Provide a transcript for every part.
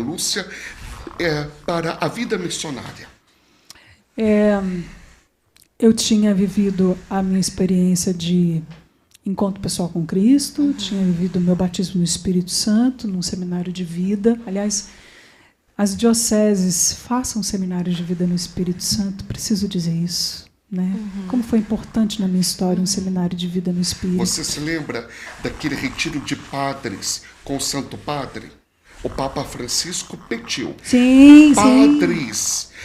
Lúcia, para a vida missionária? Eu tinha vivido a minha experiência de encontro pessoal com Cristo, tinha vivido o meu batismo no Espírito Santo, num seminário de vida. Aliás, as dioceses façam seminários de vida no Espírito Santo, preciso dizer isso. Né? Como foi importante na minha história um seminário de vida no Espírito. Você se lembra daquele retiro de padres com o Santo Padre? O Papa Francisco pediu. Sim, padres. Sim.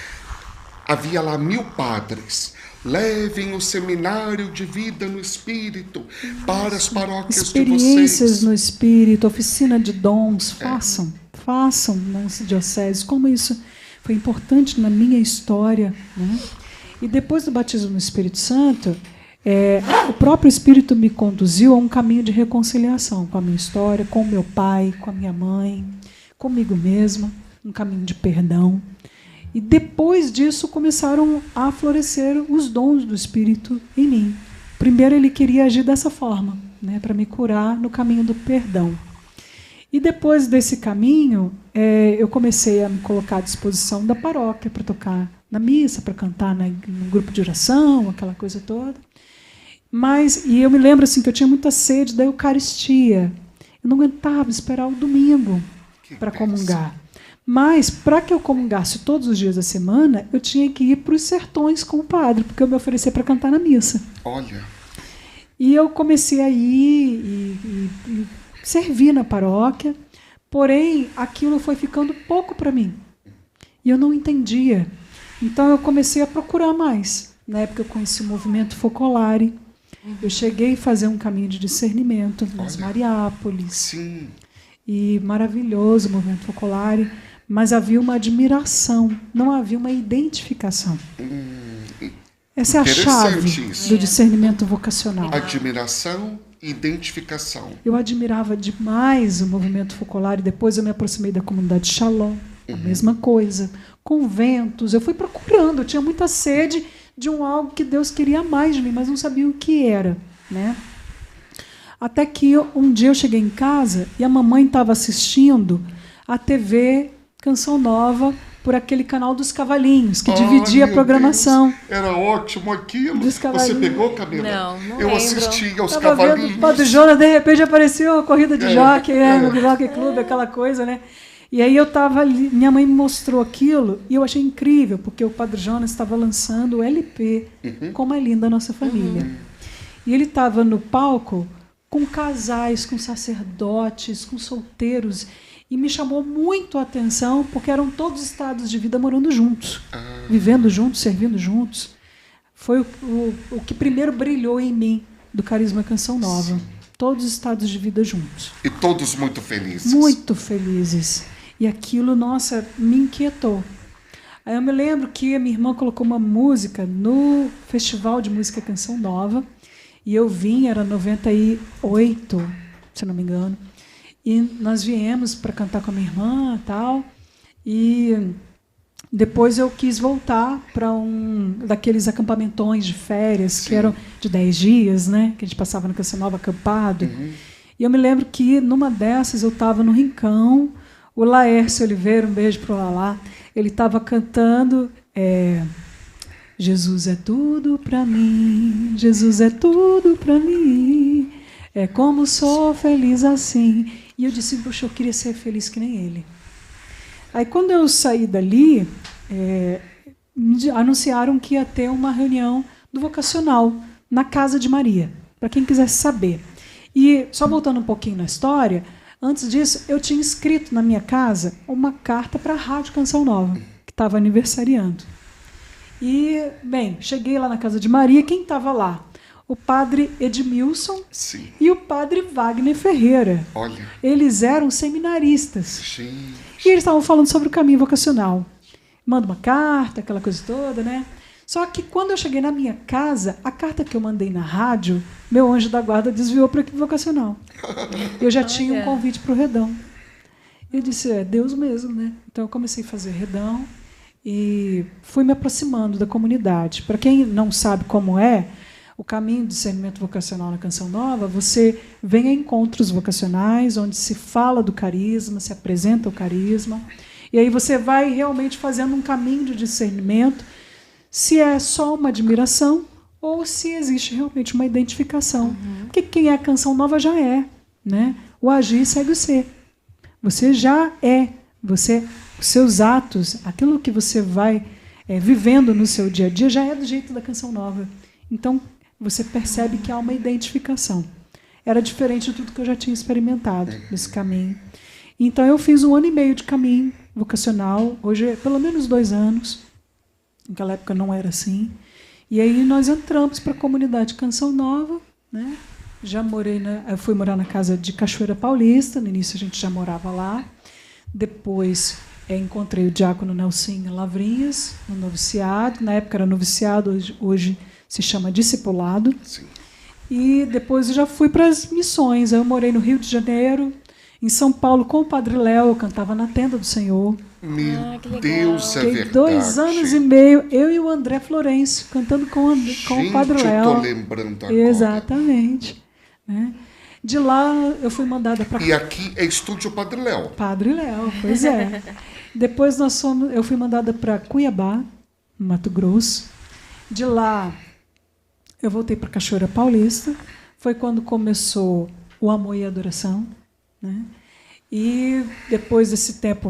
Havia lá 1000 padres. Levem o seminário de vida no Espírito para as paróquias de vocês. Experiências no Espírito, oficina de dons, façam nas dioceses. Como isso foi importante na minha história. Né? E depois do batismo no Espírito Santo, o próprio Espírito me conduziu a um caminho de reconciliação com a minha história, com o meu pai, com a minha mãe, comigo mesma, um caminho de perdão. E depois disso começaram a florescer os dons do Espírito em mim. Primeiro ele queria agir dessa forma, né, para me curar no caminho do perdão. E depois desse caminho, eu comecei a me colocar à disposição da paróquia para tocar na missa, para cantar no grupo de oração, aquela coisa toda. E eu me lembro assim, que eu tinha muita sede da Eucaristia. Eu não aguentava esperar o domingo para comungar. Mas, para que eu comungasse todos os dias da semana, eu tinha que ir para os sertões com o padre, porque eu me oferecia para cantar na missa. Olha. E eu comecei a ir e servir na paróquia, porém, aquilo foi ficando pouco para mim. E eu não entendia. Então, eu comecei a procurar mais. Na época, eu conheci o movimento Focolare. Eu cheguei a fazer um caminho de discernimento nas Mariápolis. Sim. E maravilhoso o movimento Focolare. Mas havia uma admiração, não havia uma identificação. Essa é a chave do discernimento vocacional. Admiração e identificação. Eu admirava demais o movimento Focolare. Depois eu me aproximei da comunidade Shalom. A mesma coisa. Conventos. Eu fui procurando. Eu tinha muita sede de algo que Deus queria mais de mim, mas não sabia o que era. Né? Até que um dia eu cheguei em casa e a mamãe estava assistindo a TV Canção Nova por aquele canal dos Cavalinhos, que dividia a programação. Deus, era ótimo aquilo. Você pegou, Camila? Não Eu lembro. assistia aos Tava Cavalinhos. vendo o Padre Jonas, de repente apareceu a corrida de jockey, no Jockey Club, aquela coisa, né? E aí eu estava ali, minha mãe me mostrou aquilo e eu achei incrível, porque o Padre Jonas estava lançando o LP, Como é Linda a Nossa Família. E ele estava no palco com casais, com sacerdotes, com solteiros. E me chamou muito a atenção, porque eram todos estados de vida morando juntos, vivendo juntos, servindo juntos. Foi o que primeiro brilhou em mim, do Carisma Canção Nova. Sim. Todos os estados de vida juntos. E todos muito felizes. Muito felizes. E aquilo, nossa, me inquietou. Aí eu me lembro que a minha irmã colocou uma música no Festival de Música Canção Nova, e eu vim, era 98, se não me engano, e nós viemos para cantar com a minha irmã e tal, e depois eu quis voltar para um daqueles acampamentões de férias, sim, que eram de 10 dias, né, que a gente passava na Canção Nova acampado. E eu me lembro que numa dessas eu estava no Rincão, o Laércio Oliveira, um beijo para o Lalá, ele estava cantando Jesus é tudo para mim, Jesus é tudo para mim, é como sou feliz assim. E eu disse, puxa, eu queria ser feliz que nem ele. Aí, quando eu saí dali, anunciaram que ia ter uma reunião do vocacional na Casa de Maria, para quem quisesse saber. E, só voltando um pouquinho na história, antes disso, eu tinha escrito na minha casa uma carta para a Rádio Canção Nova, que estava aniversariando. E, bem, cheguei lá na Casa de Maria, quem estava lá? O padre Edmilson, sim, e o padre Wagner Ferreira. Olha. Eles eram seminaristas. Gente. E eles estavam falando sobre o caminho vocacional. Manda uma carta, aquela coisa toda, né? Só que quando eu cheguei na minha casa, a carta que eu mandei na rádio, meu anjo da guarda desviou para a equipe vocacional. Eu já tinha um convite para o Redão. Eu disse, é Deus mesmo, né? Então eu comecei a fazer Redão e fui me aproximando da comunidade. Para quem não sabe como é, o caminho de discernimento vocacional na Canção Nova, você vem a encontros vocacionais, onde se fala do carisma, se apresenta o carisma, E aí você vai realmente fazendo um caminho de discernimento se é só uma admiração ou se existe realmente uma identificação. Porque quem é a Canção Nova já é, né? O agir segue o ser. Você já é. Os seus atos, aquilo que você vai vivendo no seu dia a dia, já é do jeito da Canção Nova. Então, você percebe que há uma identificação. Era diferente de tudo que eu já tinha experimentado nesse caminho. Então, eu fiz 1 ano e meio de caminho vocacional. Hoje é pelo menos 2 anos. Naquela época não era assim. E aí nós entramos para a comunidade Canção Nova, né? Eu fui morar na casa de Cachoeira Paulista. No início a gente já morava lá. Depois encontrei o diácono Nelsinho Lavrinhas no noviciado. Na época era noviciado, hoje se chama discipulado. Sim. E depois eu já fui para as missões. Eu morei no Rio de Janeiro, em São Paulo, com o Padre Léo. Eu cantava na Tenda do Senhor. Meu Deus, é Fiquei verdade. 2 anos e meio, eu e o André Florencio, cantando com o Padre Léo. Eu estou lembrando agora. Exatamente. Né? De lá eu fui mandada para... E aqui é Estúdio Padre Léo. Padre Léo, pois é. Depois eu fui mandada para Cuiabá, no Mato Grosso. De lá eu voltei para Cachoeira Paulista. Foi quando começou o Amor e a Adoração, né? E depois nesse tempo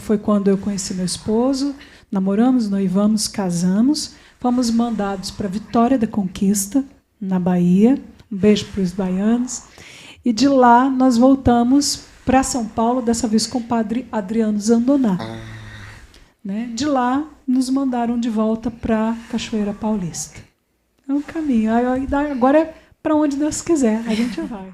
foi quando eu conheci meu esposo, namoramos, noivamos, casamos, fomos mandados para Vitória da Conquista, na Bahia. Um beijo para os baianos. E de lá nós voltamos para São Paulo, dessa vez com o padre Adriano Zandoná. Né? De lá nos mandaram de volta para Cachoeira Paulista. É um caminho. Agora é para onde Deus quiser, a gente vai.